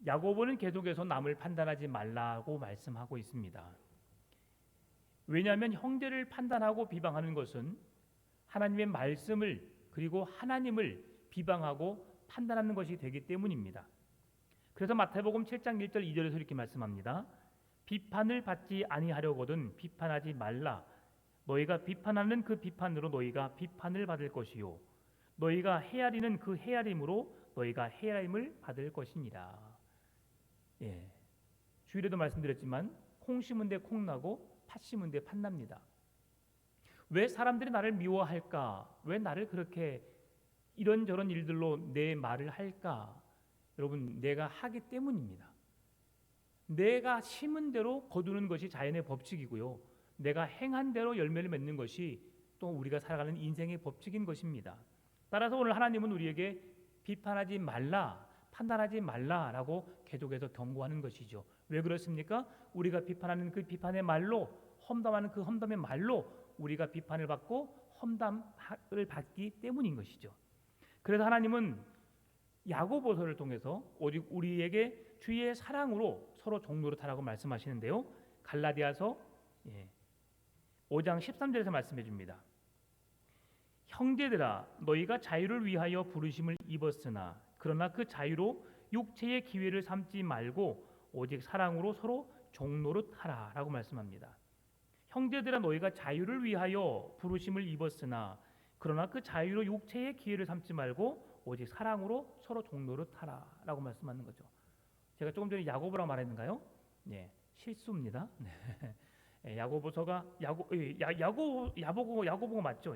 야고보는 계속해서 남을 판단하지 말라고 말씀하고 있습니다. 왜냐하면 형제를 판단하고 비방하는 것은 하나님의 말씀을 그리고 하나님을 비방하고 판단하는 것이 되기 때문입니다. 그래서 마태복음 7장 1절 2절에서 이렇게 말씀합니다. 비판을 받지 아니하려거든 비판하지 말라. 너희가 비판하는 그 비판으로 너희가 비판을 받을 것이요 너희가 헤아리는 그 헤아림으로 너희가 헤아림을 받을 것이니라. 주일에도 말씀드렸지만 콩 심은 데 콩 나고 팥 심은 데 팥 납니다. 왜 사람들이 나를 미워할까? 왜 나를 그렇게 이런저런 일들로 내 말을 할까? 여러분, 내가 하기 때문입니다. 내가 심은 대로 거두는 것이 자연의 법칙이고요. 내가 행한 대로 열매를 맺는 것이 또 우리가 살아가는 인생의 법칙인 것입니다. 따라서 오늘 하나님은 우리에게 비판하지 말라, 판단하지 말라라고 계속해서 경고하는 것이죠. 왜 그렇습니까? 우리가 비판하는 그 비판의 말로, 험담하는 그 험담의 말로 우리가 비판을 받고 험담을 받기 때문인 것이죠. 그래서 하나님은 야고보서를 통해서 오직 우리에게 주의 사랑으로 서로 종노릇하라고 말씀하시는데요. 갈라디아서 5장 13절에서 말씀해 줍니다. 형제들아 너희가 자유를 위하여 부르심을 입었으나 그러나 그 자유로 육체의 기회를 삼지 말고 오직 사랑으로 서로 종노릇하라 라고 말씀합니다. 형제들아 너희가 자유를 위하여 부르심을 입었으나 그러나 그 자유로 육체의 기회를 삼지 말고 오직 사랑으로 서로 종노릇하라 라고 말씀하는 거죠. 제가 조금 전에 야고보라고 말했는가요? 실수입니다. 야고보서가 야고보가 맞죠?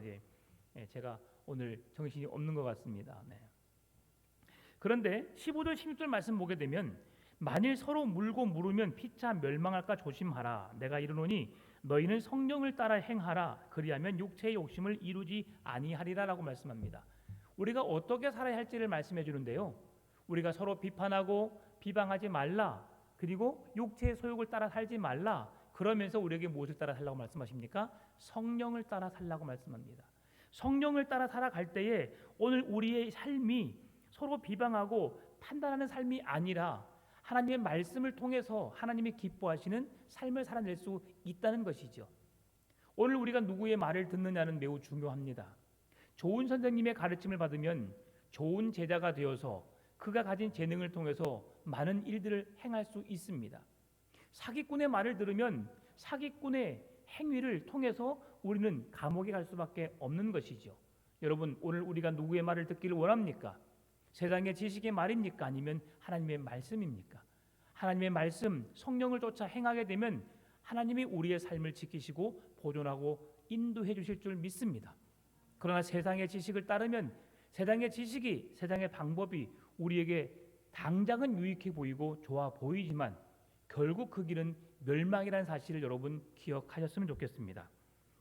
제가 오늘 정신이 없는 것 같습니다. 그런데 15절 16절 말씀 보게 되면 만일 서로 물고 물으면 피차 멸망할까 조심하라. 내가 이르노니 너희는 성령을 따라 행하라. 그리하면 육체의 욕심을 이루지 아니하리라라고 말씀합니다. 우리가 어떻게 살아야 할지를 말씀해 주는데요. 우리가 서로 비판하고 비방하지 말라. 그리고 육체의 소욕을 따라 살지 말라. 그러면서 우리에게 무엇을 따라 살라고 말씀하십니까? 성령을 따라 살라고 말씀합니다. 성령을 따라 살아갈 때에 오늘 우리의 삶이 서로 비방하고 판단하는 삶이 아니라 하나님의 말씀을 통해서 하나님이 기뻐하시는 삶을 살아낼 수 있다는 것이죠. 오늘 우리가 누구의 말을 듣느냐는 매우 중요합니다. 좋은 선생님의 가르침을 받으면 좋은 제자가 되어서 그가 가진 재능을 통해서 많은 일들을 행할 수 있습니다. 사기꾼의 말을 들으면 사기꾼의 행위를 통해서 우리는 감옥에 갈 수밖에 없는 것이죠. 여러분, 오늘 우리가 누구의 말을 듣기를 원합니까? 세상의 지식의 말입니까? 아니면 하나님의 말씀입니까? 하나님의 말씀, 성령을 쫓아 행하게 되면 하나님이 우리의 삶을 지키시고 보존하고 인도해 주실 줄 믿습니다. 그러나 세상의 지식을 따르면 세상의 지식이, 세상의 방법이 우리에게 당장은 유익해 보이고 좋아 보이지만 결국 그 길은 멸망이라는 사실을 여러분 기억하셨으면 좋겠습니다.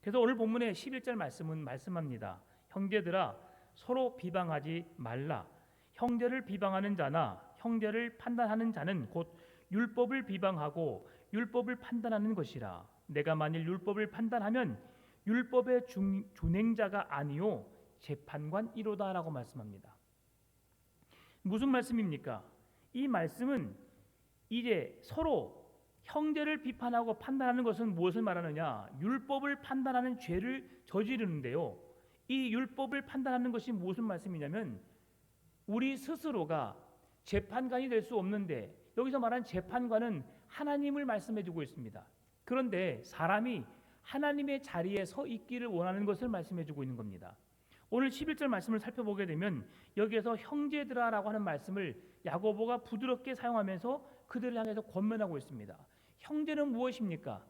그래서 오늘 본문의 11절 말씀은 말씀합니다. 형제들아 서로 비방하지 말라. 형제를 비방하는 자나 형제를 판단하는 자는 곧 율법을 비방하고 율법을 판단하는 것이라. 내가 만일 율법을 판단하면 율법의 준행자가 아니요 재판관이로다라고 말씀합니다. 무슨 말씀입니까? 이 말씀은 이제 서로 형제를 비판하고 판단하는 것은 무엇을 말하느냐? 율법을 판단하는 죄를 저지르는데요. 이 율법을 판단하는 것이 무슨 말씀이냐면 우리 스스로가 재판관이 될 수 없는데 여기서 말하는 재판관은 하나님을 말씀해주고 있습니다. 그런데 사람이 하나님의 자리에 서 있기를 원하는 것을 말씀해주고 있는 겁니다. 오늘 11절 말씀을 살펴보게 되면 여기에서 형제들아라고 하는 말씀을 야고보가 부드럽게 사용하면서 그들을 향해서 권면하고 있습니다. 형제는 무엇입니까?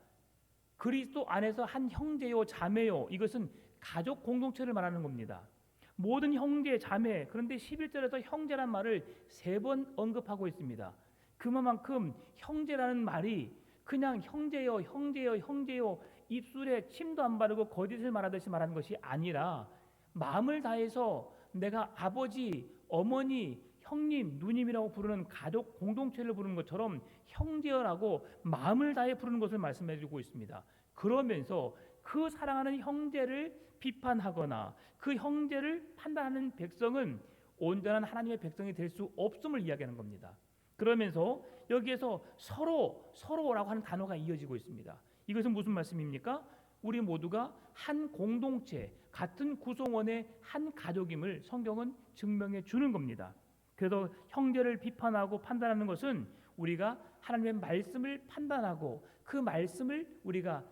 그리스도 안에서 한 형제요 자매요, 이것은 가족 공동체를 말하는 겁니다. 모든 형제 자매, 그런데 11절에서 형제란 말을 3번 언급하고 있습니다. 그만큼 형제라는 말이 그냥 형제요 형제요 형제요 입술에 침도 안 바르고 거짓을 말하듯이 말하는 것이 아니라 마음을 다해서 내가 아버지, 어머니, 형님, 누님이라고 부르는 가족 공동체를 부르는 것처럼 형제라고 마음을 다해 부르는 것을 말씀해주고 있습니다. 그러면서 그 사랑하는 형제를 비판하거나 그 형제를 판단하는 백성은 온전한 하나님의 백성이 될 수 없음을 이야기하는 겁니다. 그러면서 여기에서 서로라고 하는 단어가 이어지고 있습니다. 이것은 무슨 말씀입니까? 우리 모두가 한 공동체, 같은 구성원의 한 가족임을 성경은 증명해 주는 겁니다. 그래서 형제를 비판하고 판단하는 것은 우리가 하나님의 말씀을 판단하고 그 말씀을 우리가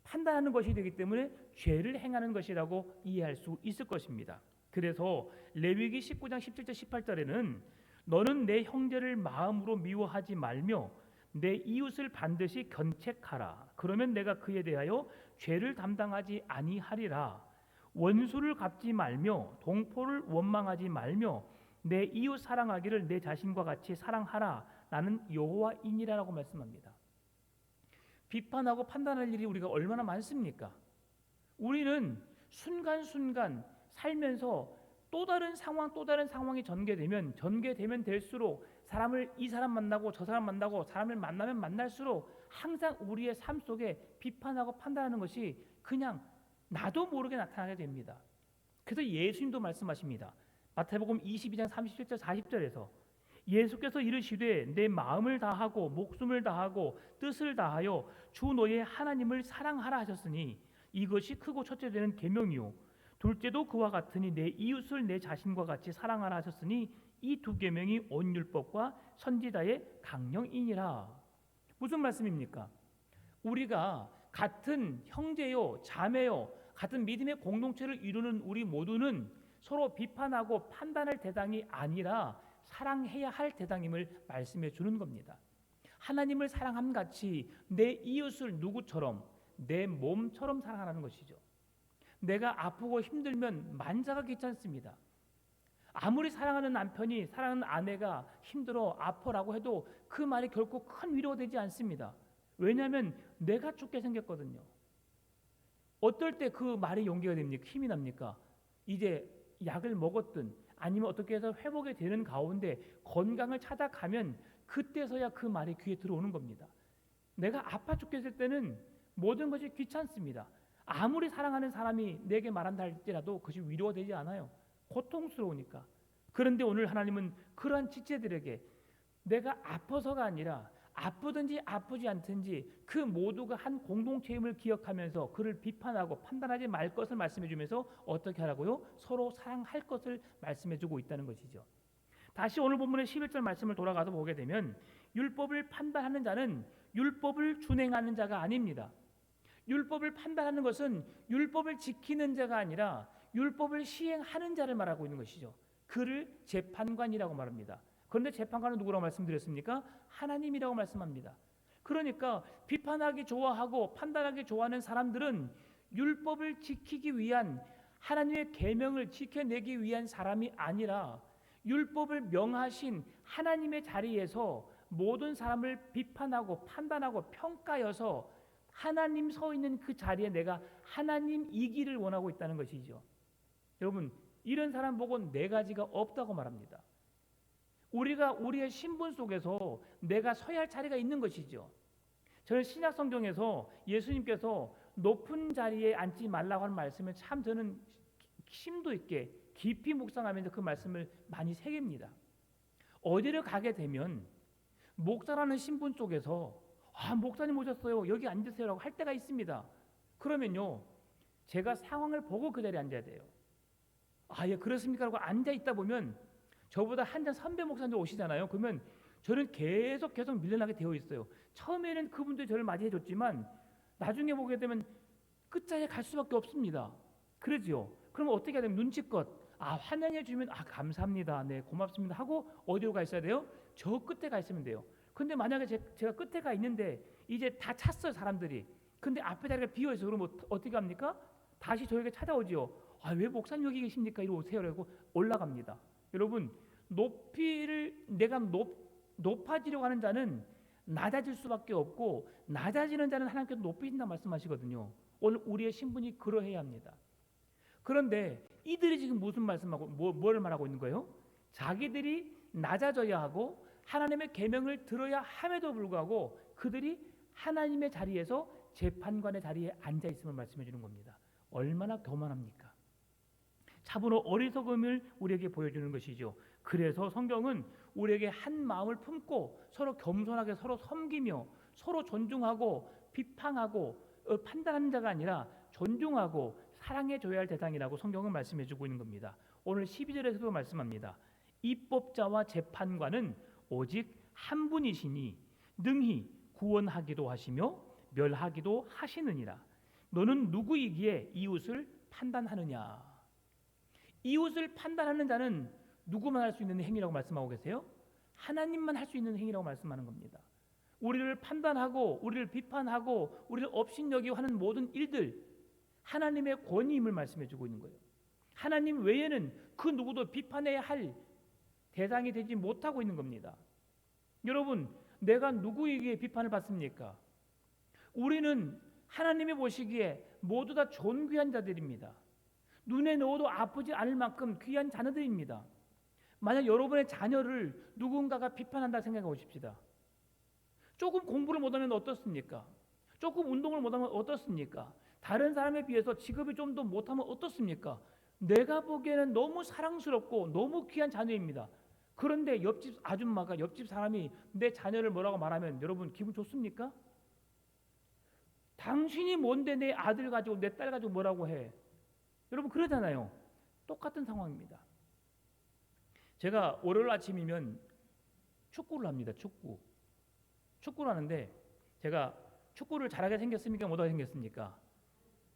판단하는 것이 되기 때문에 죄를 행하는 것이라고 이해할 수 있을 것입니다. 그래서 레위기 19장 17절 18절에는 너는 내 형제를 마음으로 미워하지 말며 내 이웃을 반드시 견책하라. 그러면 내가 그에 대하여 죄를 담당하지 아니하리라. 원수를 갚지 말며 동포를 원망하지 말며 내 이웃 사랑하기를 내 자신과 같이 사랑하라. 나는 여호와이니라라고 말씀합니다. 비판하고 판단할 일이 우리가 얼마나 많습니까? 우리는 순간순간 살면서 또 다른 상황이 전개되면 될수록 이 사람 만나고 저 사람 만나고 사람을 만나면 만날수록 항상 우리의 삶 속에 비판하고 판단하는 것이 그냥 나도 모르게 나타나게 됩니다. 그래서 예수님도 말씀하십니다. 마태복음 22장 37절 40절에서 예수께서 이르시되 내 마음을 다하고 목숨을 다하고 뜻을 다하여 주 너의 하나님을 사랑하라 하셨으니 이것이 크고 첫째 되는 계명이요 둘째도 그와 같으니 내 이웃을 내 자신과 같이 사랑하라 하셨으니 이 두 계명이 온 율법과 선지자의 강령이니라. 무슨 말씀입니까? 우리가 같은 형제요 자매요 같은 믿음의 공동체를 이루는 우리 모두는 서로 비판하고 판단할 대상이 아니라 사랑해야 할 대상임을 말씀해 주는 겁니다. 하나님을 사랑함 같이 내 이웃을 누구처럼 내 몸처럼 사랑하라는 것이죠. 내가 아프고 힘들면 만사가 귀찮습니다. 아무리 사랑하는 남편이 사랑하는 아내가 힘들어 아파라고 해도 그 말이 결코 큰 위로가 되지 않습니다. 왜냐하면 내가 죽게 생겼거든요. 어떨 때 그 말이 용기가 됩니까? 힘이 납니까? 이제 약을 먹었든 아니면 어떻게 해서 회복이 되는 가운데 건강을 찾아가면 그때서야 그 말이 귀에 들어오는 겁니다. 내가 아파 죽겠을 때는 모든 것이 귀찮습니다. 아무리 사랑하는 사람이 내게 말한다 할지라도 그것이 위로가 되지 않아요. 고통스러우니까. 그런데 오늘 하나님은 그러한 지체들에게 내가 아파서가 아니라 아프든지 아프지 않든지 그 모두가 한 공동체임을 기억하면서 그를 비판하고 판단하지 말 것을 말씀해 주면서 어떻게 하라고요? 서로 사랑할 것을 말씀해 주고 있다는 것이죠. 다시 오늘 본문의 11절 말씀을 돌아가서 보게 되면 율법을 판단하는 자는 율법을 준행하는 자가 아닙니다. 율법을 판단하는 것은 율법을 지키는 자가 아니라 율법을 시행하는 자를 말하고 있는 것이죠. 그를 재판관이라고 말합니다. 그런데 재판관은 누구라고 말씀드렸습니까? 하나님이라고 말씀합니다. 그러니까 비판하기 좋아하고 판단하기 좋아하는 사람들은 율법을 지키기 위한 하나님의 계명을 지켜내기 위한 사람이 아니라 율법을 명하신 하나님의 자리에서 모든 사람을 비판하고 판단하고 평가여서 하나님 서 있는 그 자리에 내가 하나님이기를 원하고 있다는 것이죠. 여러분, 이런 사람 보고 네 가지가 없다고 말합니다. 우리가 우리의 신분 속에서 내가 서야 할 자리가 있는 것이죠. 저는 신약 성경에서 예수님께서 높은 자리에 앉지 말라고 하는 말씀을 참 저는 심도 있게 깊이 묵상하면서 그 말씀을 많이 새깁니다. 어디를 가게 되면 목사라는 신분 속에서 목사님 오셨어요. 여기 앉으세요라고 할 때가 있습니다. 그러면요, 제가 상황을 보고 그 자리에 앉아야 돼요. 예, 그렇습니까? 라고 앉아 있다 보면 저보다 한참 선배 목사님들 오시잖아요. 그러면 저는 계속 밀려나게 되어 있어요. 처음에는 그분들이 저를 맞이해 줬지만 나중에 보게 되면 끝자리에 갈 수밖에 없습니다. 그러지요. 그럼 어떻게 해야 되면 눈치껏 환영해 주면 감사합니다. 네, 고맙습니다 하고 어디로 가 있어야 돼요? 저 끝에 가 있으면 돼요. 근데 만약에 제가 끝에 가 있는데 이제 다 찼어요, 사람들이. 근데 앞에 자리가 비어 있어. 그럼 어떻게 합니까? 다시 저에게 찾아오지요. 왜 목사님 여기 계십니까? 이리 오세요. 라고 올라갑니다. 여러분, 내가 높아지려고 하는 자는 낮아질 수밖에 없고 낮아지는 자는 하나님께서 높이신다 말씀하시거든요. 오늘 우리의 신분이 그러해야 합니다. 그런데 이들이 지금 무슨 말씀하고 뭐를 말하고 있는 거예요? 자기들이 낮아져야 하고 하나님의 계명을 들어야 함에도 불구하고 그들이 하나님의 자리에서 재판관의 자리에 앉아 있음을 말씀해 주는 겁니다. 얼마나 교만합니까? 차분한 어리석음을 우리에게 보여주는 것이죠. 그래서 성경은 우리에게 한 마음을 품고 서로 겸손하게 서로 섬기며 서로 존중하고 비판하고 판단하는 자가 아니라 존중하고 사랑해 줘야 할 대상이라고 성경은 말씀해 주고 있는 겁니다. 오늘 12절에서도 말씀합니다. 입법자와 재판관은 오직 한 분이시니 능히 구원하기도 하시며 멸하기도 하시느니라. 너는 누구이기에 이웃을 판단하느냐? 이웃을 판단하는 자는 누구만 할 수 있는 행위라고 말씀하고 계세요? 하나님만 할 수 있는 행위라고 말씀하는 겁니다. 우리를 판단하고 우리를 비판하고 우리를 업신여기고 하는 모든 일들 하나님의 권위임을 말씀해 주고 있는 거예요. 하나님 외에는 그 누구도 비판해야 할 대상이 되지 못하고 있는 겁니다. 여러분, 내가 누구에게 비판을 받습니까? 우리는 하나님이 보시기에 모두 다 존귀한 자들입니다. 눈에 넣어도 아프지 않을 만큼 귀한 자녀들입니다. 만약 여러분의 자녀를 누군가가 비판한다 생각해 보십시다. 조금 공부를 못하면 어떻습니까? 조금 운동을 못하면 어떻습니까? 다른 사람에 비해서 직업이 좀 더 못하면 어떻습니까? 내가 보기에는 너무 사랑스럽고 너무 귀한 자녀입니다. 그런데 옆집 아줌마가 옆집 사람이 내 자녀를 뭐라고 말하면 여러분 기분 좋습니까? 당신이 뭔데 내 아들 가지고 내 딸 가지고 뭐라고 해? 여러분 그러잖아요. 똑같은 상황입니다. 제가 월요일 아침이면 축구를 합니다. 축구를 하는데 제가 축구를 잘하게 생겼습니까? 못하게 생겼습니까?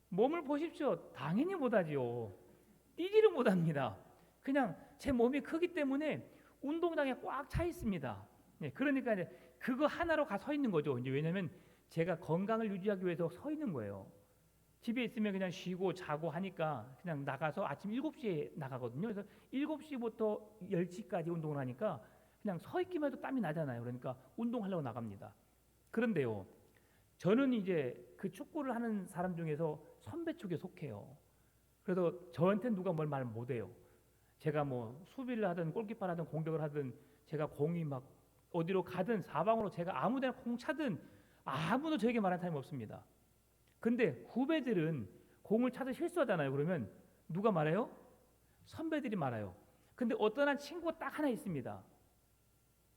몸을 보십시오. 당연히 못하지요. 뛰지를 못합니다. 그냥 제 몸이 크기 때문에 운동장에 꽉 차 있습니다. 네, 그러니까 이제 그거 하나로 가 서 있는 거죠. 이제 왜냐하면 제가 건강을 유지하기 위해서 서 있는 거예요. 집에 있으면 그냥 쉬고 자고 하니까 그냥 나가서 아침 7시에 나가거든요. 그래서 7시부터 10시까지 운동을 하니까 그냥 서 있기만 해도 땀이 나잖아요. 그러니까 운동하려고 나갑니다. 그런데요, 저는 이제 그 축구를 하는 사람 중에서 선배 쪽에 속해요. 그래서 저한테 누가 뭘 말 못해요. 제가 뭐 수비를 하든 골키퍼를 하든 공격을 하든 제가 공이 막 어디로 가든 사방으로 제가 아무데나 공 차든 아무도 저에게 말하는 사람이 없습니다. 근데 후배들은 공을 차서 실수하잖아요. 그러면 누가 말해요? 선배들이 말해요. 근데 어떤 한 친구가 딱 하나 있습니다.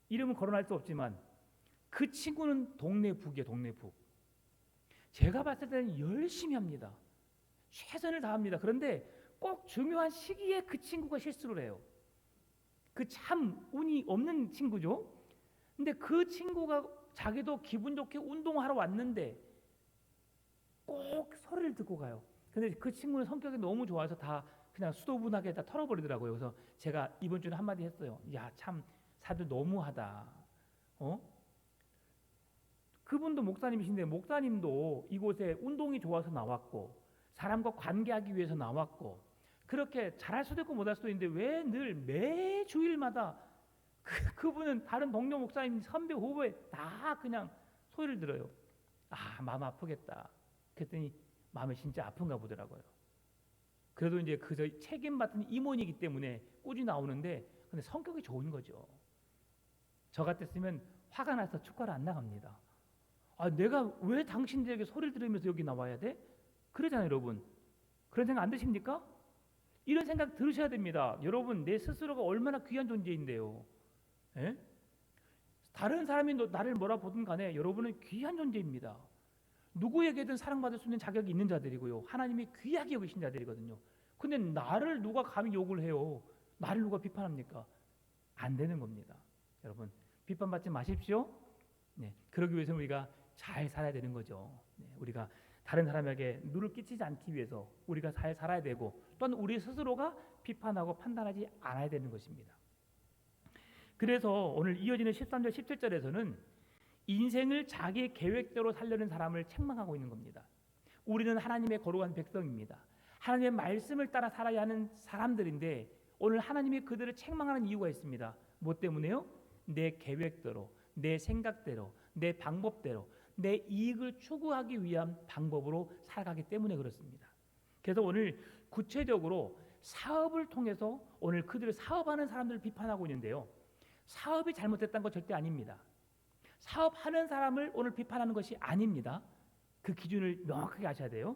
이름은 거론할 수 없지만 그 친구는 동네 북이에요. 동네 북. 제가 봤을 때는 열심히 합니다. 최선을 다합니다. 그런데 꼭 중요한 시기에 그 친구가 실수를 해요. 그 참 운이 없는 친구죠. 근데 그 친구가 자기도 기분 좋게 운동하러 왔는데 꼭 소리를 듣고 가요. 근데 그 친구는 성격이 너무 좋아서 다 그냥 수도분하게 다 털어버리더라고요. 그래서 제가 이번 주에 한마디 했어요. 야, 참 사들 너무하다. 그분도 목사님이신데 목사님도 이곳에 운동이 좋아서 나왔고 사람과 관계하기 위해서 나왔고 그렇게 잘할 수도 있고 못할 수도 있는데 왜 늘 매 주일마다 그분은 다른 동료 목사님 선배 후배 다 그냥 소리를 들어요. 아, 마음 아프겠다. 그랬더니 마음이 진짜 아픈가 보더라고요. 그래도 이제 그 책임 맡은 임원이기 때문에 꾸준히 나오는데 근데 성격이 좋은 거죠. 저 같았으면 화가 나서 축구를 안 나갑니다. 아, 내가 왜 당신들에게 소리를 들으면서 여기 나와야 돼? 그러잖아요, 여러분. 그런 생각 안 드십니까? 이런 생각 들으셔야 됩니다. 여러분, 내 스스로가 얼마나 귀한 존재인데요. 예? 다른 사람이 나를 뭐라 보든 간에 여러분은 귀한 존재입니다. 누구에게든 사랑받을 수 있는 자격이 있는 자들이고요. 하나님이 귀하게 여기신 자들이거든요. 근데 나를 누가 감히 욕을 해요? 나를 누가 비판합니까? 안 되는 겁니다. 여러분, 비판받지 마십시오. 네, 그러기 위해서 우리가 잘 살아야 되는 거죠. 네, 우리가 다른 사람에게 누를 끼치지 않기 위해서 우리가 잘 살아야 되고 또한 우리 스스로가 비판하고 판단하지 않아야 되는 것입니다. 그래서 오늘 이어지는 13절 17절에서는 인생을 자기 계획대로 살려는 사람을 책망하고 있는 겁니다. 우리는 하나님의 거룩한 백성입니다. 하나님의 말씀을 따라 살아야 하는 사람들인데 오늘 하나님이 그들을 책망하는 이유가 있습니다. 뭐 때문에요? 내 계획대로, 내 생각대로, 내 방법대로, 내 이익을 추구하기 위한 방법으로 살아가기 때문에 그렇습니다. 그래서 오늘 구체적으로 사업을 통해서 오늘 그들을 사업하는 사람들을 비판하고 있는데요. 사업이 잘못됐다는 건 절대 아닙니다. 사업하는 사람을 오늘 비판하는 것이 아닙니다. 그 기준을 명확하게 아셔야 돼요.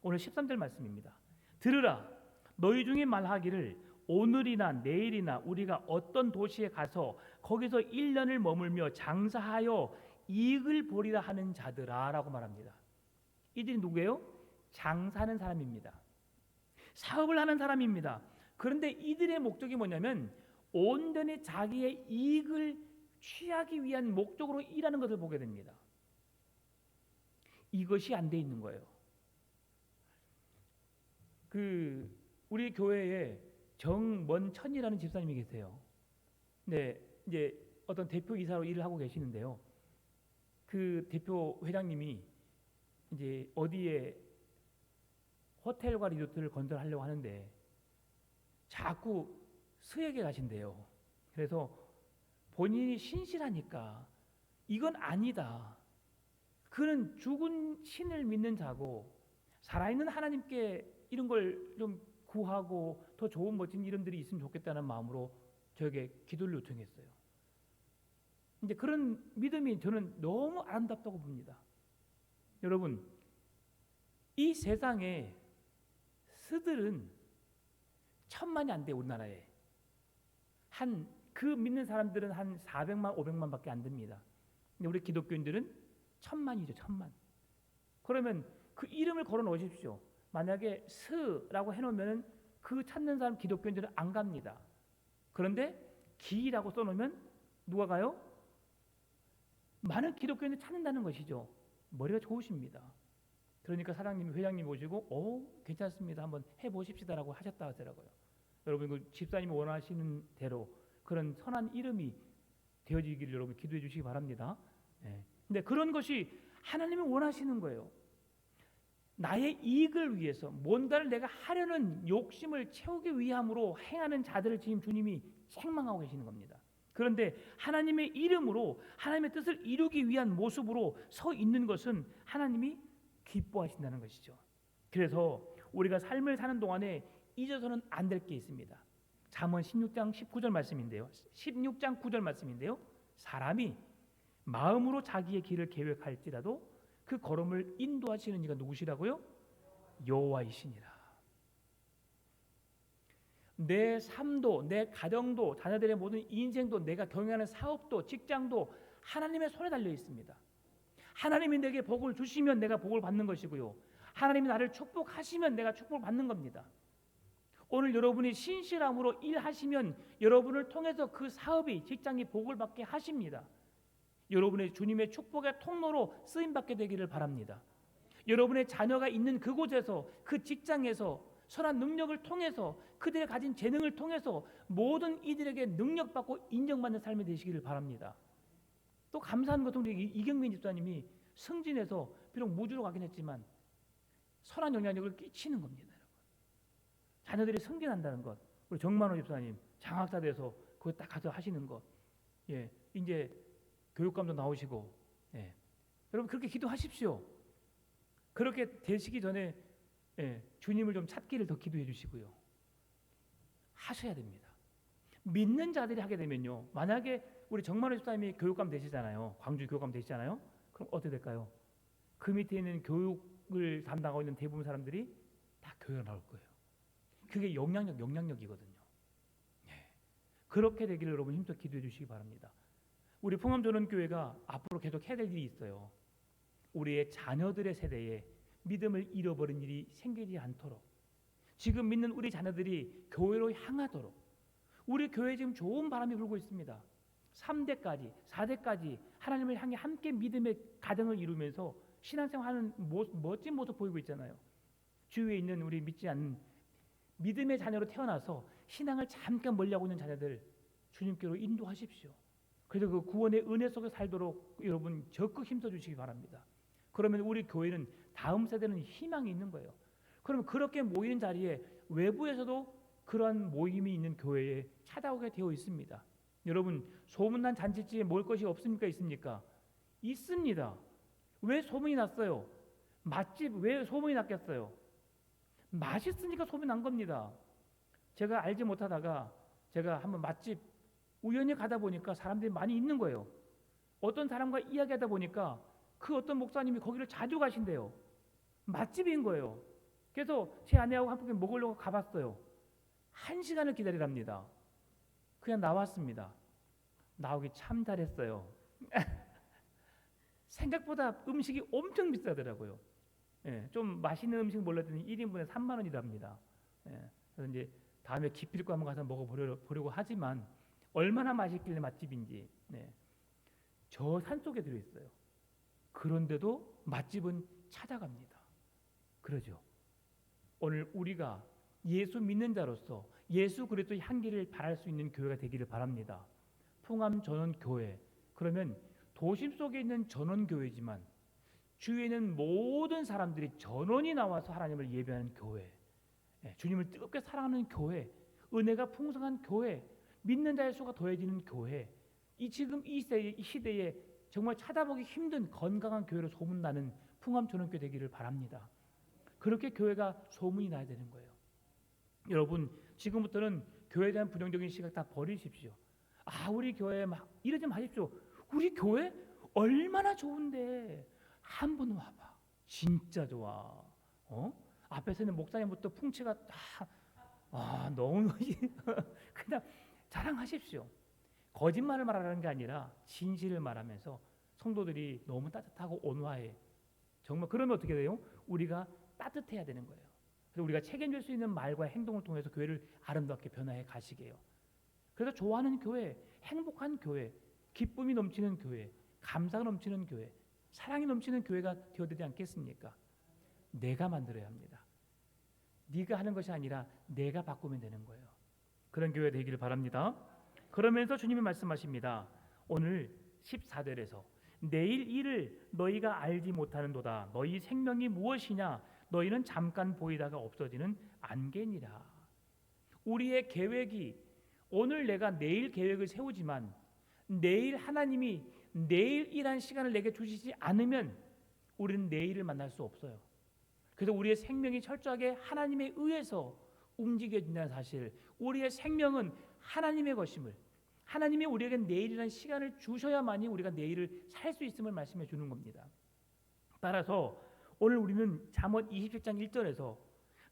오늘 13절 말씀입니다. 들으라, 너희 중에 말하기를 오늘이나 내일이나 우리가 어떤 도시에 가서 거기서 1년을 머물며 장사하여 이익을 보리라 하는 자들아라고 말합니다. 이들이 누구예요? 장사하는 사람입니다. 사업을 하는 사람입니다. 그런데 이들의 목적이 뭐냐면 온전히 자기의 이익을 취하기 위한 목적으로 일하는 것을 보게 됩니다. 이것이 안 돼 있는 거예요. 우리 교회에 정먼천이라는 집사님이 계세요. 네, 이제 어떤 대표 이사로 일을 하고 계시는데요. 그 대표 회장님이 이제 어디에 호텔과 리조트를 건설하려고 하는데 자꾸 스에게 가신대요. 그래서 본인이 신실하니까 이건 아니다. 그는 죽은 신을 믿는 자고 살아있는 하나님께 이런 걸 좀 구하고 더 좋은 멋진 이름들이 있으면 좋겠다는 마음으로 저에게 기도를 요청했어요. 근데 그런 믿음이 저는 너무 아름답다고 봅니다. 여러분, 이 세상에 스들은 1000만이 안 돼. 우리나라에 그 믿는 사람들은 한 400만 500만밖에 안 됩니다. 근데 우리 기독교인들은 1000만이죠. 1000만. 그러면 그 이름을 걸어 놓으십시오. 만약에 스라고 해놓으면 그 찾는 사람 기독교인들은 안 갑니다. 그런데 기라고 써놓으면 누가 가요? 많은 기독교인들 찾는다는 것이죠. 머리가 좋으십니다. 그러니까 사장님이 회장님 오시고 괜찮습니다. 한번 해보십시다라고 하셨다 하더라고요. 여러분 그 집사님이 원하시는 대로 그런 선한 이름이 되어지기를 여러분 기도해 주시기 바랍니다. 근데 그런 것이 하나님이 원하시는 거예요. 나의 이익을 위해서 뭔가를 내가 하려는 욕심을 채우기 위함으로 행하는 자들을 지금 주님이 책망하고 계시는 겁니다. 그런데 하나님의 이름으로 하나님의 뜻을 이루기 위한 모습으로 서 있는 것은 하나님이 기뻐하신다는 것이죠. 그래서 우리가 삶을 사는 동안에 잊어서는 안 될 게 있습니다. 잠언 16장 19절 말씀인데요. 16장 9절 말씀인데요. 사람이 마음으로 자기의 길을 계획할지라도 그 걸음을 인도하시는 이가 누구시라고요? 여호와이시니라. 내 삶도, 내 가정도, 자녀들의 모든 인생도, 내가 경영하는 사업도, 직장도 하나님의 손에 달려 있습니다. 하나님이 내게 복을 주시면 내가 복을 받는 것이고요. 하나님이 나를 축복하시면 내가 축복을 받는 겁니다. 오늘 여러분이 신실함으로 일하시면 여러분을 통해서 그 사업이, 직장이 복을 받게 하십니다. 여러분의 주님의 축복의 통로로 쓰임받게 되기를 바랍니다. 여러분의 자녀가 있는 그곳에서, 그 직장에서 선한 능력을 통해서, 그들의 가진 재능을 통해서 모든 이들에게 능력받고 인정받는 삶이 되시기를 바랍니다. 또 감사한 것은 우리 이경민 집사님이 승진해서 비록 무주로 가긴 했지만 선한 영향력을 끼치는 겁니다. 여러분. 자녀들이 승진한다는 것, 우리 정만호 집사님 장학사 돼서 그거 딱 가서 하시는 것, 이제 교육감도 나오시고, 여러분 그렇게 기도하십시오. 그렇게 되시기 전에 주님을 좀 찾기를 더 기도해 주시고요. 하셔야 됩니다. 믿는 자들이 하게 되면요. 만약에 우리 정만호 집사님이 교육감 되시잖아요. 광주 교육감 되시잖아요. 그럼 어떻게 될까요? 그 밑에 있는 교육을 담당하고 있는 대부분 사람들이 다 교회로 나올 거예요. 그게 영향력이거든요. 그렇게 되기를 여러분 힘써 기도해 주시기 바랍니다. 우리 풍암전원교회가 앞으로 계속 해야 될 일이 있어요. 우리의 자녀들의 세대에 믿음을 잃어버린 일이 생기지 않도록, 지금 믿는 우리 자녀들이 교회로 향하도록, 우리 교회에 지금 좋은 바람이 불고 있습니다. 3대까지 4대까지 하나님을 향해 함께 믿음의 가정을 이루면서 신앙생활하는 멋진 모습 보이고 있잖아요. 주위에 있는 우리 믿지 않는 믿음의 자녀로 태어나서 신앙을 잠깐 멀리하고 있는 자녀들 주님께로 인도하십시오. 그래서 그 구원의 은혜 속에 살도록 여러분 적극 힘써 주시기 바랍니다. 그러면 우리 교회는 다음 세대는 희망이 있는 거예요. 그러면 그렇게 모이는 자리에 외부에서도 그러한 모임이 있는 교회에 찾아오게 되어 있습니다. 여러분 소문난 잔치집에 먹을 것이 없습니까? 있습니까? 있습니다. 왜 소문이 났어요? 맛집 왜 소문이 났겠어요? 맛있으니까 소문이 난 겁니다. 제가 알지 못하다가 제가 한번 맛집 우연히 가다 보니까 사람들이 많이 있는 거예요. 어떤 사람과 이야기하다 보니까 그 어떤 목사님이 거기를 자주 가신대요. 맛집인 거예요. 그래서 제 아내하고 함께 먹으려고 가봤어요. 1시간을 기다리랍니다. 그냥 나왔습니다. 나오기 참 잘했어요. 생각보다 음식이 엄청 비싸더라고요. 예, 좀 맛있는 음식 몰랐더니 1인분에 3만 원이랍니다. 예, 그래서 이제 다음에 기필코 한번 가서 먹어보려고 하지만 얼마나 맛있길래 맛집인지. 네, 저 산속에 들어있어요. 그런데도 맛집은 찾아갑니다. 그러죠. 오늘 우리가 예수 믿는 자로서 예수 그리스도의 향기를 발할 수 있는 교회가 되기를 바랍니다. 풍암 전원교회, 그러면 도심 속에 있는 전원교회지만 주위에는 모든 사람들이 전원이 나와서 하나님을 예배하는 교회, 주님을 뜨겁게 사랑하는 교회, 은혜가 풍성한 교회, 믿는 자의 수가 더해지는 교회, 지금 이 시대에 정말 찾아보기 힘든 건강한 교회로 소문나는 풍암 전원교회 되기를 바랍니다. 그렇게 교회가 소문이 나야 되는 거예요. 여러분, 지금부터는 교회에 대한 부정적인 시각 다 버리십시오. 우리 교회 막 이러지 마십시오. 우리 교회 얼마나 좋은데 한번 와봐. 진짜 좋아. 앞에서 있는 목사님부터 풍채가 다 너무 그냥 자랑하십시오. 거짓말을 말하는 게 아니라 진실을 말하면서 성도들이 너무 따뜻하고 온화해. 정말 그러면 어떻게 돼요? 우리가 따뜻해야 되는 거예요. 그래서 우리가 책임질 수 있는 말과 행동을 통해서 교회를 아름답게 변화해 가시게요. 그래서 좋아하는 교회, 행복한 교회, 기쁨이 넘치는 교회, 감사가 넘치는 교회, 사랑이 넘치는 교회가 되어되지 않겠습니까? 내가 만들어야 합니다. 네가 하는 것이 아니라 내가 바꾸면 되는 거예요. 그런 교회 되기를 바랍니다. 그러면서 주님이 말씀하십니다. 오늘 14절에서 내일 일을 너희가 알지 못하는도다. 너희 생명이 무엇이냐? 너희는 잠깐 보이다가 없어지는 안개니라. 우리의 계획이 오늘 내가 내일 계획을 세우지만 내일 하나님이 내일이란 시간을 내게 주시지 않으면 우리는 내일을 만날 수 없어요. 그래서 우리의 생명이 철저하게 하나님에 의해서 움직여진다는 사실, 우리의 생명은 하나님의 것임을, 하나님이 우리에게 내일이라는 시간을 주셔야만이 우리가 내일을 살 수 있음을 말씀해 주는 겁니다. 따라서 오늘 우리는 잠언 27장 1절에서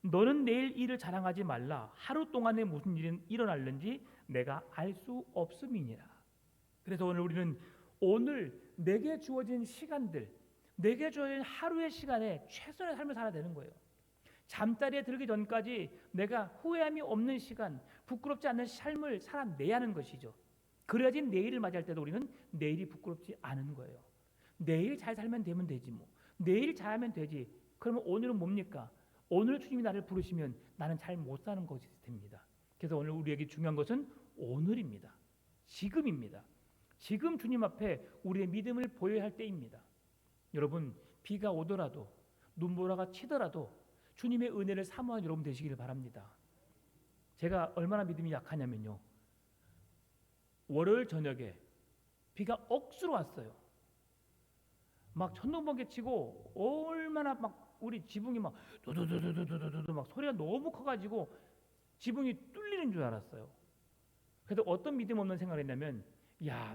너는 내일 일을 자랑하지 말라. 하루 동안에 무슨 일이 일어날는지 내가 알 수 없음이니라. 그래서 오늘 우리는 오늘 내게 주어진 시간들, 내게 주어진 하루의 시간에 최선의 삶을 살아야 되는 거예요. 잠자리에 들기 전까지 내가 후회함이 없는 시간, 부끄럽지 않은 삶을 살아내야 하는 것이죠. 그래야지 내일을 맞이할 때도 우리는 내일이 부끄럽지 않은 거예요. 내일 잘 살면 되면 되지 뭐. 내일 잘하면 되지. 그러면 오늘은 뭡니까? 오늘 주님이 나를 부르시면 나는 잘 못 사는 것이 됩니다. 그래서 오늘 우리에게 중요한 것은 오늘입니다. 지금입니다. 지금 주님 앞에 우리의 믿음을 보여야 할 때입니다. 여러분, 비가 오더라도 눈보라가 치더라도 주님의 은혜를 사모하는 여러분 되시기를 바랍니다. 제가 얼마나 믿음이 약하냐면요, 월요일 저녁에 비가 억수로 왔어요. 막 천둥번개 치고 얼마나 막 우리 지붕이 막 두두두두두두두 막 소리가 너무 커가지고 지붕이 뚫리는 줄 알았어요. 그래서 어떤 믿음 없는 생각을 했냐면,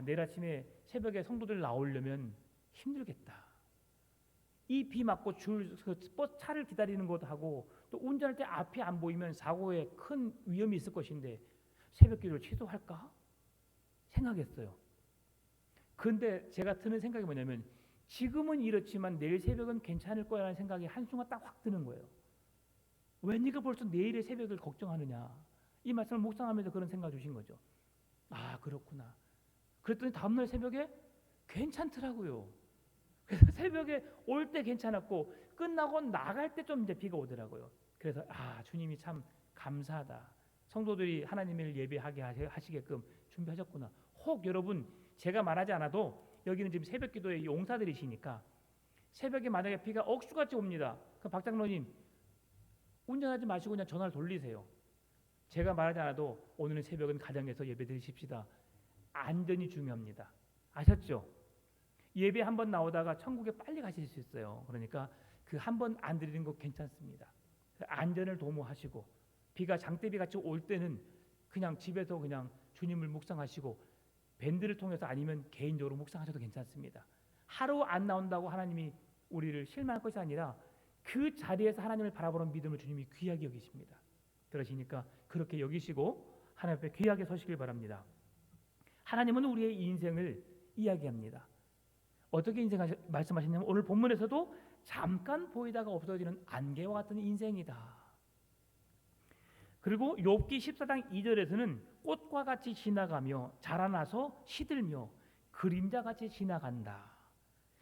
내일 아침에 새벽에 성도들 나오려면 힘들겠다. 이 비 맞고 버스 차를 기다리는 것도 하고 또 운전할 때 앞이 안 보이면 사고에 큰 위험이 있을 것인데 새벽 기도를 취소할까 생각했어요. 근데 제가 드는 생각이 뭐냐면, 지금은 이렇지만 내일 새벽은 괜찮을 거야라는 생각이 한순간 딱 확 드는 거예요. 왜 네가 벌써 내일의 새벽을 걱정하느냐. 이 말씀을 묵상하면서 그런 생각을 주신 거죠. 그렇구나. 그랬더니 다음날 새벽에 괜찮더라고요. 그래서 새벽에 올 때 괜찮았고 끝나고 나갈 때 좀 이제 비가 오더라고요. 그래서 주님이 참 감사하다. 성도들이 하나님을 예배하게 하시게끔 준비하셨구나. 혹 여러분, 제가 말하지 않아도 여기는 지금 새벽 기도의 용사들이시니까 새벽에 만약에 비가 억수같이 옵니다. 그럼 박 장로님 운전하지 마시고 그냥 전화를 돌리세요. 제가 말하지 않아도 오늘은 새벽은 가정에서 예배 드리십시다. 안전이 중요합니다. 아셨죠? 예배 한 번 나오다가 천국에 빨리 가실 수 있어요. 그러니까 그 한 번 안 드리는 거 괜찮습니다. 안전을 도모하시고 비가 장대비 같이 올 때는 그냥 집에서 그냥 주님을 묵상하시고 밴드를 통해서 아니면 개인적으로 묵상하셔도 괜찮습니다. 하루 안 나온다고 하나님이 우리를 실망할 것이 아니라 그 자리에서 하나님을 바라보는 믿음을 주님이 귀하게 여기십니다. 그러시니까 그렇게 여기시고 하나님 앞에 귀하게 서시길 바랍니다. 하나님은 우리의 인생을 이야기합니다. 어떻게 인생 말씀하셨냐면 오늘 본문에서도 잠깐 보이다가 없어지는 안개와 같은 인생이다. 그리고 욥기 14장 2절에서는 꽃과 같이 지나가며 자라나서 시들며 그림자같이 지나간다.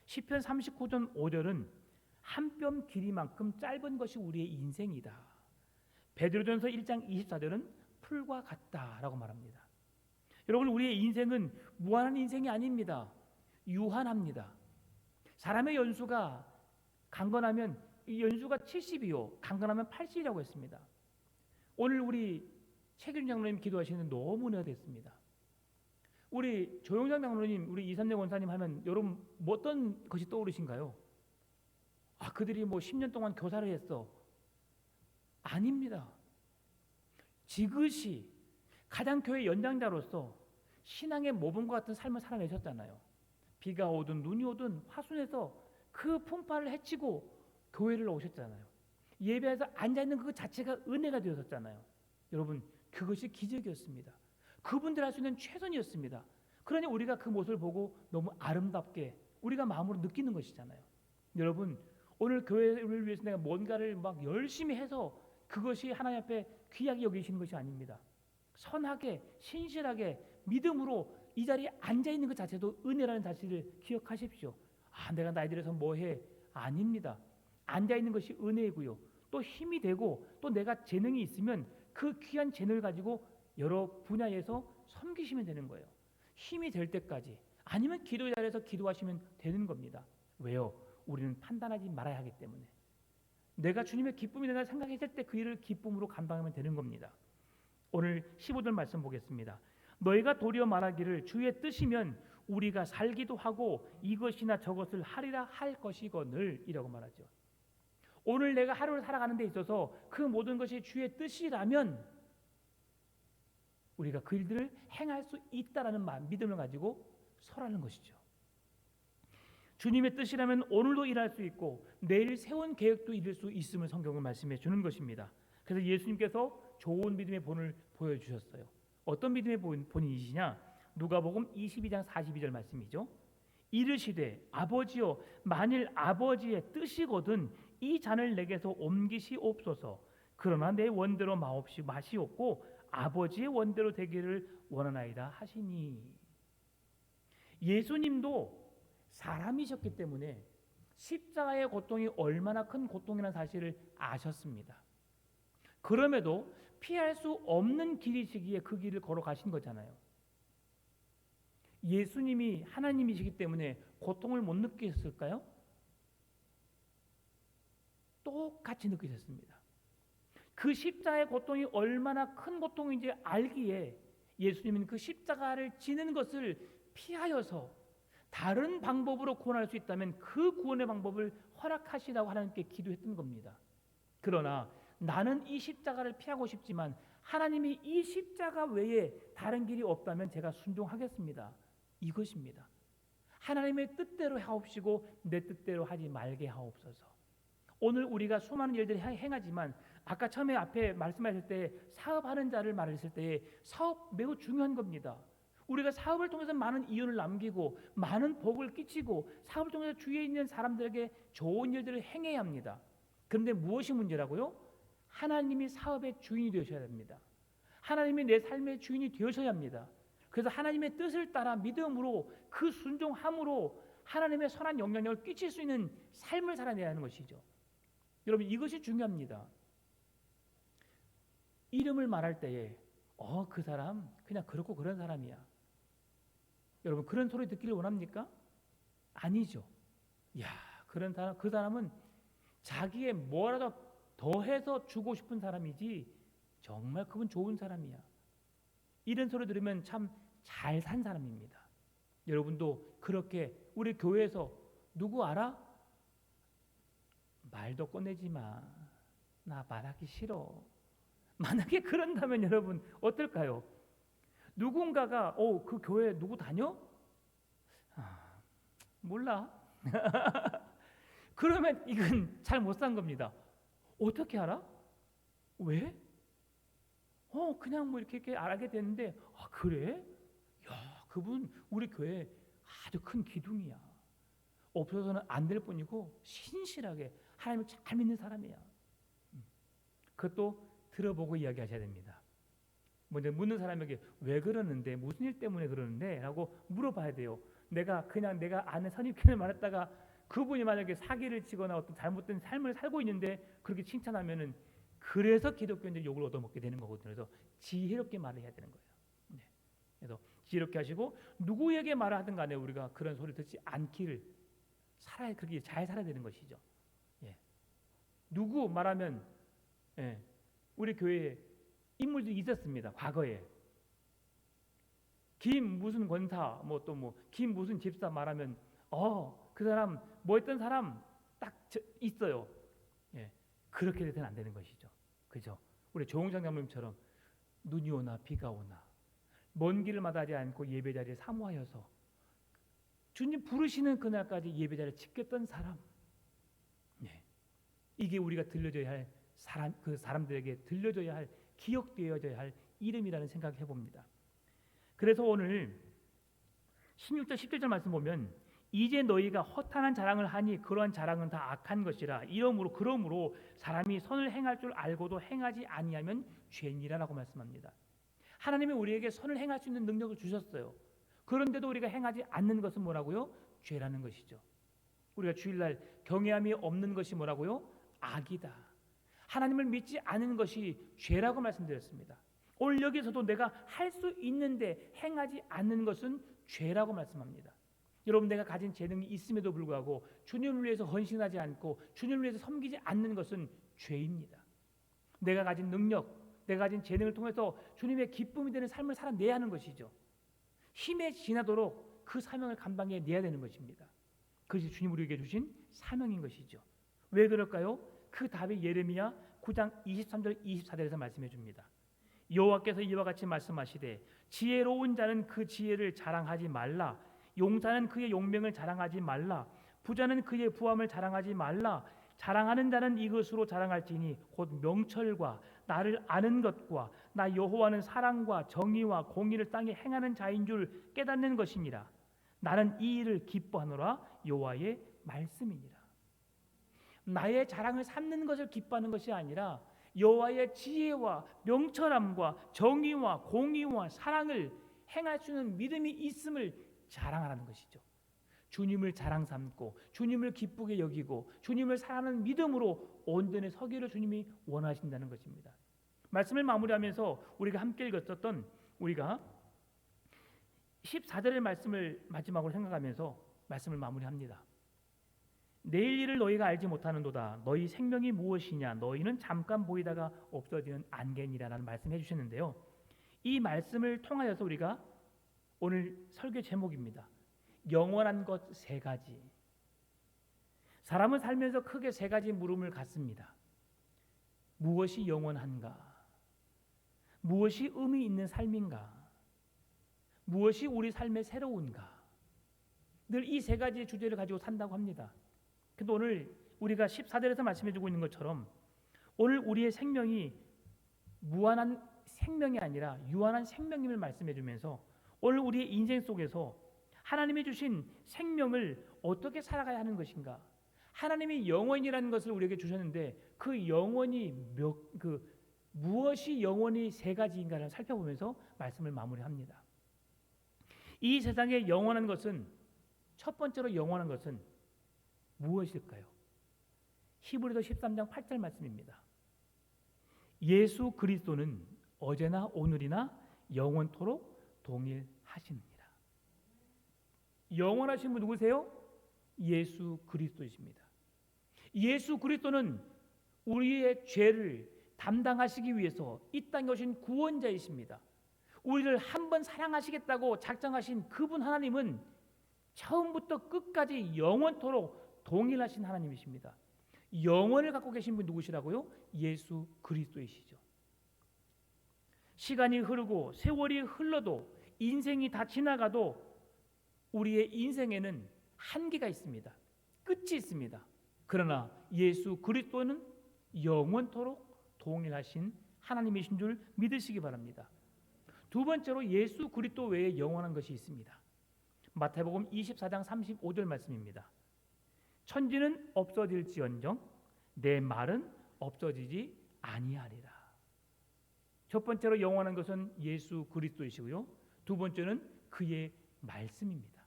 시편 39편 5절은 한 뼘 길이만큼 짧은 것이 우리의 인생이다. 베드로전서 1장 24절은 풀과 같다라고 말합니다. 여러분, 우리의 인생은 무한한 인생이 아닙니다. 유한합니다. 사람의 연수가 강건하면 이 연수가 70이요 강건하면 80이라고 했습니다. 오늘 우리 최규준 장로님 기도하시는 너무 은혜가 됐습니다. 우리 조영장 장로님, 우리 이삼래 권사님 하면 여러분 어떤 것이 떠오르신가요? 그들이 뭐 10년 동안 교사를 했어. 아닙니다. 지그시 가장 교회 연장자로서 신앙의 모범과 같은 삶을 살아내셨잖아요. 비가 오든 눈이 오든 화순에서 그 풍파를 헤치고 교회를 오셨잖아요. 예배에서 앉아있는 그 자체가 은혜가 되었었잖아요. 여러분, 그것이 기적이었습니다. 그분들 할 수 있는 최선이었습니다. 그러니 우리가 그 모습을 보고 너무 아름답게 우리가 마음으로 느끼는 것이잖아요. 여러분, 오늘 교회를 위해서 내가 뭔가를 막 열심히 해서 그것이 하나님 앞에 귀하게 여기시는 것이 아닙니다. 선하게 신실하게 믿음으로 이 자리에 앉아있는 것 자체도 은혜라는 사실을 기억하십시오. 내가 나이 들어서 뭐해? 아닙니다. 앉아있는 것이 은혜이고요. 또 힘이 되고 또 내가 재능이 있으면 그 귀한 재능을 가지고 여러 분야에서 섬기시면 되는 거예요. 힘이 될 때까지 아니면 기도 자리에서 기도하시면 되는 겁니다. 왜요? 우리는 판단하지 말아야 하기 때문에 내가 주님의 기쁨이 된다 생각했을 때 그 일을 기쁨으로 감당하면 되는 겁니다. 오늘 15절 말씀 보겠습니다. 너희가 도리어 말하기를 주의 뜻이면 우리가 살기도 하고 이것이나 저것을 하리라 할 것이거늘 이라고 말하죠. 오늘 내가 하루를 살아가는 데 있어서 그 모든 것이 주의 뜻이라면 우리가 그 일들을 행할 수 있다라는 믿음을 가지고 설하는 것이죠. 주님의 뜻이라면 오늘도 일할 수 있고 내일 세운 계획도 이룰 수 있음을 성경은 말씀해 주는 것입니다. 그래서 예수님께서 좋은 믿음의 본을 보여주셨어요. 어떤 믿음의 본이시냐? 누가복음 22장 42절 말씀이죠. 이르시되 아버지여 만일 아버지의 뜻이거든 이 잔을 내게서 옮기시옵소서. 그러나 내 원대로 마시옵고 아버지의 원대로 되기를 원하나이다 하시니. 예수님도 사람이셨기 때문에 십자가의 고통이 얼마나 큰 고통이라는 사실을 아셨습니다. 그럼에도 피할 수 없는 길이시기에 그 길을 걸어가신 거잖아요. 예수님이 하나님이시기 때문에 고통을 못 느끼셨을까요? 똑같이 느끼셨습니다. 그 십자가의 고통이 얼마나 큰 고통인지 알기에 예수님은 그 십자가를 지는 것을 피하여서 다른 방법으로 구원할 수 있다면 그 구원의 방법을 허락하시라고 하나님께 기도했던 겁니다. 그러나 나는 이 십자가를 피하고 싶지만 하나님이 이 십자가 외에 다른 길이 없다면 제가 순종하겠습니다. 이것입니다. 하나님의 뜻대로 하옵시고 내 뜻대로 하지 말게 하옵소서. 오늘 우리가 수많은 일들을 행하지만 아까 처음에 앞에 말씀하실 때 사업하는 자를 말했을 때 사업 매우 중요한 겁니다. 우리가 사업을 통해서 많은 이윤을 남기고 많은 복을 끼치고 사업을 통해서 주위에 있는 사람들에게 좋은 일들을 행해야 합니다. 그런데 무엇이 문제라고요? 하나님이 사업의 주인이 되셔야 됩니다. 하나님이 내 삶의 주인이 되셔야 합니다. 그래서 하나님의 뜻을 따라 믿음으로 그 순종함으로 하나님의 선한 영향력을 끼칠 수 있는 삶을 살아내야 하는 것이죠. 여러분, 이것이 중요합니다. 이름을 말할 때에 그 사람 그냥 그렇고 그런 사람이야. 여러분, 그런 소리 듣기를 원합니까? 아니죠. 그런 사람, 그 사람은 자기의 뭐라도 더해서 주고 싶은 사람이지 정말 그분 좋은 사람이야. 이런 소리 들으면 참 잘 산 사람입니다. 여러분도 그렇게 우리 교회에서 누구 알아? 말도 꺼내지 마. 나 말하기 싫어. 만약에 그런다면 여러분 어떨까요? 누군가가 그 교회 누구 다녀? 몰라. 그러면 이건 잘 못 산 겁니다. 어떻게 알아? 왜? 그냥 뭐 이렇게 알게 됐는데 그래? 야, 그분 우리 교회 아주 큰 기둥이야. 없어서는 안 될 뿐이고 신실하게 하나님을 잘 믿는 사람이야. 그것도 들어보고 이야기하셔야 됩니다. 먼저 묻는 사람에게 왜 그러는데, 무슨 일 때문에 그러는데 라고 물어봐야 돼요. 내가 아는 선입견을 말했다가 그분이 만약에 사기를 치거나 어떤 잘못된 삶을 살고 있는데 그렇게 칭찬하면은 그래서 기독교인들이 욕을 얻어먹게 되는 거거든요. 그래서 지혜롭게 말을 해야 되는 거예요. 네. 그래서 지혜롭게 하시고 누구에게 말을 하든 간에 우리가 그런 소리 듣지 않기를 그렇게 잘 살아야 되는 것이죠. 예. 누구 말하면 우리 교회에 인물들이 있었습니다. 과거에 김 무슨 권사 김 무슨 집사 말하면 그 사람 뭐 했던 사람 딱 있어요. 예. 그렇게 돼서는 안 되는 것이죠. 그죠? 우리 조홍장 장로님처럼 눈이 오나 비가 오나 먼 길을 마다하지 않고 예배 자리에 사모하여서 주님 부르시는 그날까지 예배 자리에 지켰던 사람. 예. 이게 우리가 들려줘야 할 그 사람들에게 들려줘야 할, 기억되어져야 할 이름이라는 생각을 해봅니다. 그래서 오늘 16절 17절 말씀 보면 이제 너희가 허탄한 자랑을 하니 그러한 자랑은 다 악한 것이라. 그러므로 사람이 선을 행할 줄 알고도 행하지 아니하면 죄니라라고 말씀합니다. 하나님이 우리에게 선을 행할 수 있는 능력을 주셨어요. 그런데도 우리가 행하지 않는 것은 뭐라고요? 죄라는 것이죠. 우리가 주일날 경외함이 없는 것이 뭐라고요? 악이다. 하나님을 믿지 않은 것이 죄라고 말씀드렸습니다. 오늘 여기서도 내가 할 수 있는데 행하지 않는 것은 죄라고 말씀합니다. 여러분, 내가 가진 재능이 있음에도 불구하고 주님을 위해서 헌신하지 않고 주님을 위해서 섬기지 않는 것은 죄입니다. 내가 가진 능력, 내가 가진 재능을 통해서 주님의 기쁨이 되는 삶을 살아내야 하는 것이죠. 힘에 지나도록 그 사명을 감당해내야 되는 것입니다. 그것이 주님 우리에게 주신 사명인 것이죠. 왜 그럴까요? 그 답이 예레미야 9장 23절 24절에서 말씀해 줍니다. 여호와께서 이와 같이 말씀하시되 지혜로운 자는 그 지혜를 자랑하지 말라. 용사는 그의 용명을 자랑하지 말라. 부자는 그의 부함을 자랑하지 말라. 자랑하는 자는 이것으로 자랑할지니 곧 명철과 나를 아는 것과 나 여호와는 사랑과 정의와 공의를 땅에 행하는 자인 줄 깨닫는 것이니라. 나는 이 일을 기뻐하노라. 여호와의 말씀이니라. 나의 자랑을 삼는 것을 기뻐하는 것이 아니라 여호와의 지혜와 명철함과 정의와 공의와 사랑을 행할 수 있는 믿음이 있음을 자랑하라는 것이죠. 주님을 자랑 삼고 주님을 기쁘게 여기고 주님을 사랑하는 믿음으로 온전히 서기를 주님이 원하신다는 것입니다. 말씀을 마무리하면서 우리가 함께 읽었었던 우리가 14절의 말씀을 마지막으로 생각하면서 말씀을 마무리합니다. 내일 일을 너희가 알지 못하는도다. 너희 생명이 무엇이냐? 너희는 잠깐 보이다가 없어지는 안개니라라는 말씀해 주셨는데요. 이 말씀을 통하여서 우리가 오늘 설교 제목입니다. 영원한 것 세 가지. 사람은 살면서 크게 세 가지 물음을 갖습니다. 무엇이 영원한가? 무엇이 의미 있는 삶인가? 무엇이 우리 삶의 새로운가? 늘 이 세 가지의 주제를 가지고 산다고 합니다. 근데 오늘 우리가 14절에서 말씀해 주고 있는 것처럼 오늘 우리의 생명이 무한한 생명이 아니라 유한한 생명임을 말씀해 주면서 오늘 우리의 인생 속에서 하나님이 주신 생명을 어떻게 살아가야 하는 것인가? 하나님이 영원이라는 것을 우리에게 주셨는데 그 영원이 무엇이 영원이 세 가지인가를 살펴보면서 말씀을 마무리합니다. 이 세상에 영원한 것은, 첫 번째로 영원한 것은 무엇일까요? 히브리서 13장 8절 말씀입니다. 예수 그리스도는 어제나 오늘이나 영원토록 동일하시느니라. 영원하신 분 누구세요? 예수 그리스도이십니다. 예수 그리스도는 우리의 죄를 담당하시기 위해서 이 땅에 오신 구원자이십니다. 우리를 한번 사랑하시겠다고 작정하신 그분 하나님은 처음부터 끝까지 영원토록 동일하신 하나님이십니다. 영원을 갖고 계신 분 누구시라고요? 예수 그리스도이시죠. 시간이 흐르고 세월이 흘러도 인생이 다 지나가도 우리의 인생에는 한계가 있습니다. 끝이 있습니다. 그러나 예수 그리스도는 영원토록 동일하신 하나님이신 줄 믿으시기 바랍니다. 두 번째로 예수 그리스도 외에 영원한 것이 있습니다. 마태복음 24장 35절 말씀입니다. 천지는 없어질지언정 내 말은 없어지지 아니하리라. 첫 번째로 영원한 것은 예수 그리스도이시고요. 두 번째는 그의 말씀입니다.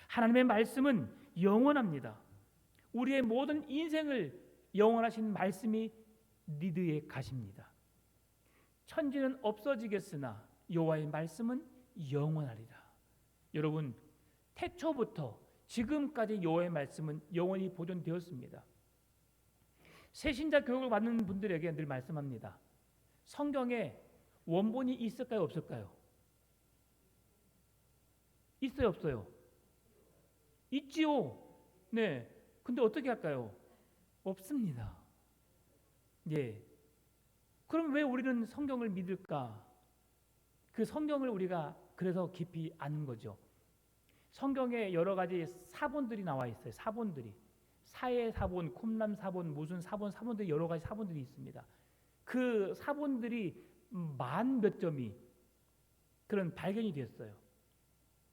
하나님의 말씀은 영원합니다. 우리의 모든 인생을 영원하신 말씀이 리드에 가십니다. 천지는 없어지겠으나 여호와의 말씀은 영원하리라. 여러분, 태초부터 지금까지 여호와의 말씀은 영원히 보존되었습니다. 새신자 교육을 받는 분들에게 늘 말씀합니다. 성경에 원본이 있을까요, 없을까요? 있어요, 없어요? 있지요. 네. 근데 어떻게 할까요? 없습니다. 예. 그럼 왜 우리는 성경을 믿을까? 그 성경을 우리가 그래서 깊이 아는 거죠. 성경에 여러 가지 사본들이 나와 있어요. 사본들이. 사해 사본, 쿰람 사본, 무슨 사본들이 여러 가지 사본들이 있습니다. 그 사본들이 만 몇 점이 그런 발견이 됐어요.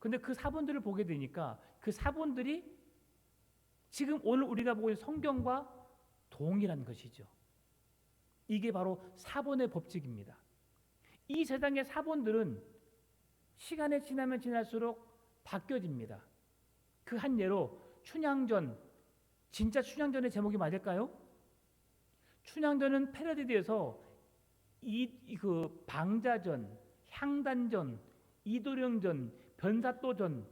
근데 그 사본들을 보게 되니까 그 사본들이 지금 오늘 우리가 보고 있는 성경과 동일한 것이죠. 이게 바로 사본의 법칙입니다. 이 세상의 사본들은 시간이 지나면 지날수록 바뀌어집니다. 그 한 예로 춘향전, 진짜 춘향전의 제목이 맞을까요? 춘향전은 패러디돼서 그 방자전, 향단전, 이도령전, 변사또전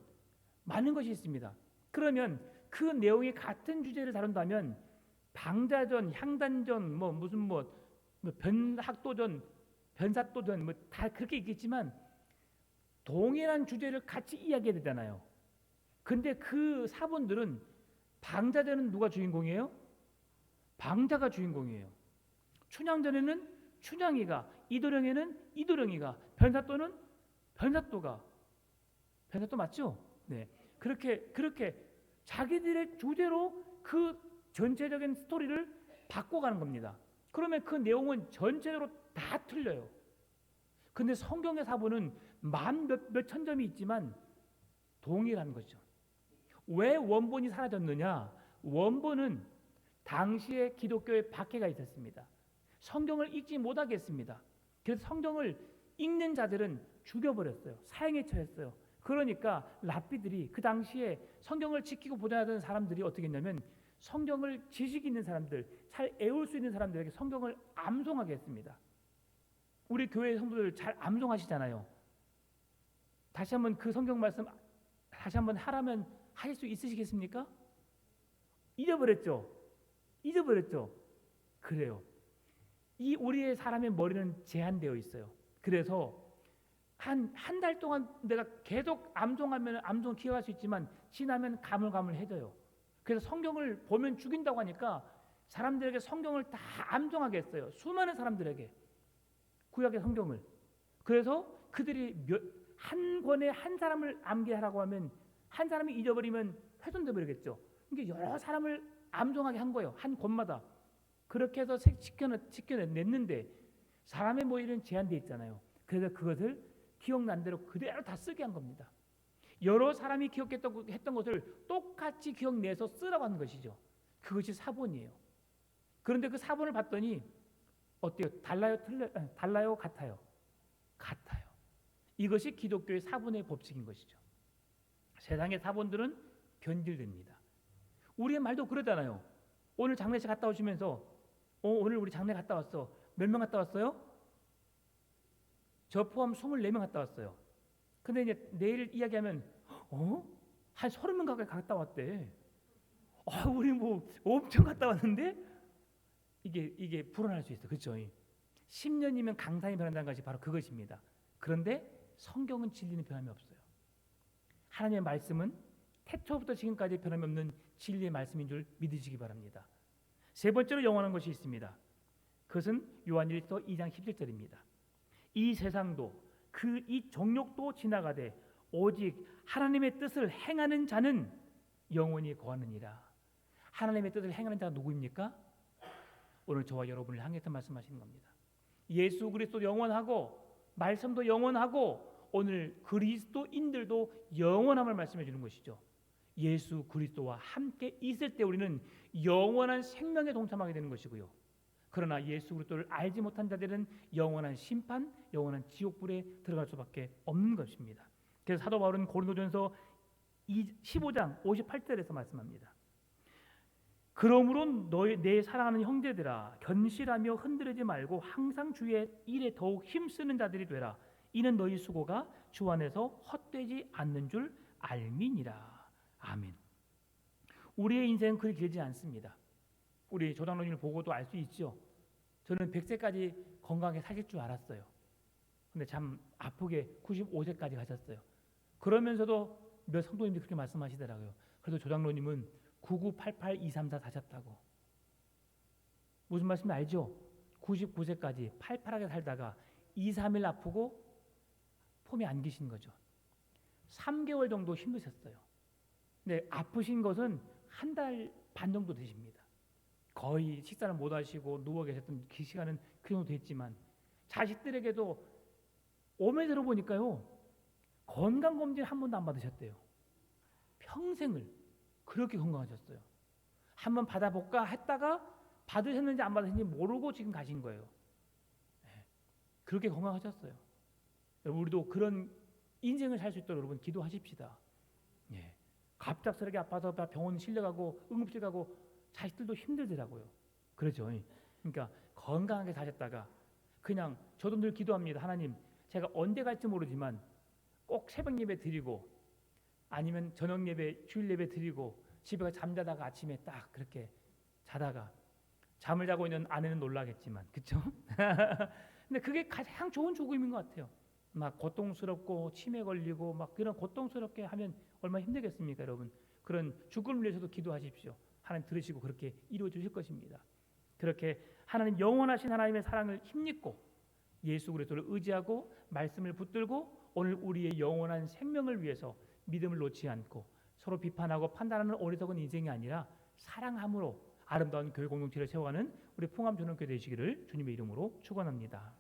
많은 것이 있습니다. 그러면 그 내용이 같은 주제를 다룬다면 방자전, 향단전, 변학도전, 변사또전 다 그렇게 있겠지만 동일한 주제를 같이 이야기해야 되잖아요. 근데 그 사본들은 방자전은 누가 주인공이에요? 방자가 주인공이에요. 춘향전에는 춘향이가, 이도령에는 이도령이가, 변사또는 변사또가. 변사또 맞죠? 네. 그렇게 자기들의 주제로 그 전체적인 스토리를 바꿔가는 겁니다. 그러면 그 내용은 전체적으로 다 틀려요. 근데 성경의 사본은 몇천 점이 있지만 동일한 거죠. 왜 원본이 사라졌느냐? 원본은 당시에 기독교에 박해가 있었습니다. 성경을 읽지 못하겠습니다. 그래서 성경을 읽는 자들은 죽여버렸어요. 사형에 처했어요. 그러니까 랍비들이 그 당시에 성경을 지키고 보존하던 사람들이 어떻게 했냐면 성경을 지식 있는 사람들, 잘 애울 수 있는 사람들에게 성경을 암송하게 했습니다. 우리 교회 성도들 잘 암송하시잖아요. 다시 한번 그 성경 말씀 다시 한번 하라면 하실 수 있으시겠습니까? 잊어버렸죠. 그래요. 이 우리의 사람의 머리는 제한되어 있어요. 그래서 한 달 동안 내가 계속 암송하면 암송 기억할 수 있지만 지나면 가물가물해져요. 그래서 성경을 보면 죽인다고 하니까 사람들에게 성경을 다 암송하게 했어요. 수많은 사람들에게 구약의 성경을. 그래서 그들이 한 권에 한 사람을 암기하라고 하면 한 사람이 잊어버리면 훼손돼 버리겠죠. 이게 여러 사람을 암송하게 한 거예요. 한 권마다. 그렇게 해서 지켜냈는데 사람의 머리는 제한되어 있잖아요. 그래서 그것을 기억난 대로 그대로 다 쓰게 한 겁니다. 여러 사람이 기억했던 것을 똑같이 기억내서 쓰라고 하는 것이죠. 그것이 사본이에요. 그런데 그 사본을 봤더니 어때요? 달라요? 같아요? 같아요. 이것이 기독교의 사본의 법칙인 것이죠. 세상의 사본들은 변질됩니다. 우리의 말도 그러잖아요. 오늘 장례식 갔다 오시면서 오늘 우리 장례 갔다 왔어. 몇 명 갔다 왔어요? 저 포함 24명 갔다 왔어요. 근데 이제 내일 이야기하면 한 30명 가까이 갔다 왔대. 우리 엄청 갔다 왔는데 이게 불안할 수 있어. 그렇죠? 10년이면 강산이 변한다는 것이 바로 그것입니다. 그런데 성경은 진리는 변함이 없어요. 하나님의 말씀은 태초부터 지금까지 변함이 없는 진리의 말씀인 줄 믿으시기 바랍니다. 세 번째로 영원한 것이 있습니다. 그것은 요한일서 2장 17절입니다. 이 세상도 이 정욕도 지나가되 오직 하나님의 뜻을 행하는 자는 영원히 거하느니라. 하나님의 뜻을 행하는 자가 누구입니까? 오늘 저와 여러분을 향해서 말씀하시는 겁니다. 예수 그리스도 영원하고 말씀도 영원하고 오늘 그리스도인들도 영원함을 말씀해 주는 것이죠. 예수 그리스도와 함께 있을 때 우리는 영원한 생명에 동참하게 되는 것이고요. 그러나 예수 그리스도를 알지 못한 자들은 영원한 심판, 영원한 지옥불에 들어갈 수밖에 없는 것입니다. 그래서 사도 바울은 고린도전서 15장 58절에서 말씀합니다. 그러므로 내 사랑하는 형제들아, 견실하며 흔들리지 말고 항상 주의 일에 더욱 힘쓰는 자들이 되라. 이는 너희 수고가 주 안에서 헛되지 않는 줄 알미니라. 아멘. 우리의 인생은 그리 길지 않습니다. 우리 조장로님을 보고도 알 수 있죠. 저는 100세까지 건강하게 사실 줄 알았어요. 근데 참 아프게 95세까지 가셨어요. 그러면서도 몇 성도님들이 그렇게 말씀하시더라고요. 그래도 조장로님은 9988-234 사셨다고. 무슨 말씀인지 알죠? 99세까지 팔팔하게 살다가 2, 3일 아프고 폼이 안 계신 거죠. 3개월 정도 힘드셨어요. 근데 아프신 것은 한 달 반 정도 되십니다. 거의 식사를 못 하시고 누워 계셨던 그 시간은 그 정도 됐지만 자식들에게도 오매 들어보니까요, 건강검진 한 번도 안 받으셨대요. 평생을 그렇게 건강하셨어요. 한번 받아볼까 했다가 받으셨는지 안 받으셨는지 모르고 지금 가신 거예요. 그렇게 건강하셨어요. 우리도 그런 인생을 살 수 있도록 여러분 기도하십시다. 갑작스럽게 아파서 병원 실려가고 응급실 가고 자식들도 힘들더라고요. 그렇죠. 그러니까 건강하게 사셨다가 그냥 저도 늘 기도합니다. 하나님, 제가 언제 갈지 모르지만 꼭 새벽 예배 드리고 아니면 저녁 예배, 주일 예배 드리고 집에 가 잠자다가 아침에 딱 그렇게 자다가 잠을 자고 있는 아내는 놀라겠지만, 그렇죠? 근데 그게 가장 좋은 죽음인 것 같아요. 막 고통스럽고 치매 걸리고 막 그런 고통스럽게 하면 얼마나 힘들겠습니까, 여러분? 그런 죽음을 위해서도 기도하십시오. 하나님 들으시고 그렇게 이루어 주실 것입니다. 그렇게 하나님 영원하신 하나님의 사랑을 힘입고 예수 그리스도를 의지하고 말씀을 붙들고 오늘 우리의 영원한 생명을 위해서 믿음을 놓지 않고 서로 비판하고 판단하는 어리석은 인생이 아니라 사랑함으로 아름다운 교회 공동체를 세워가는 우리 풍암 전원교회 되시기를 주님의 이름으로 축원합니다.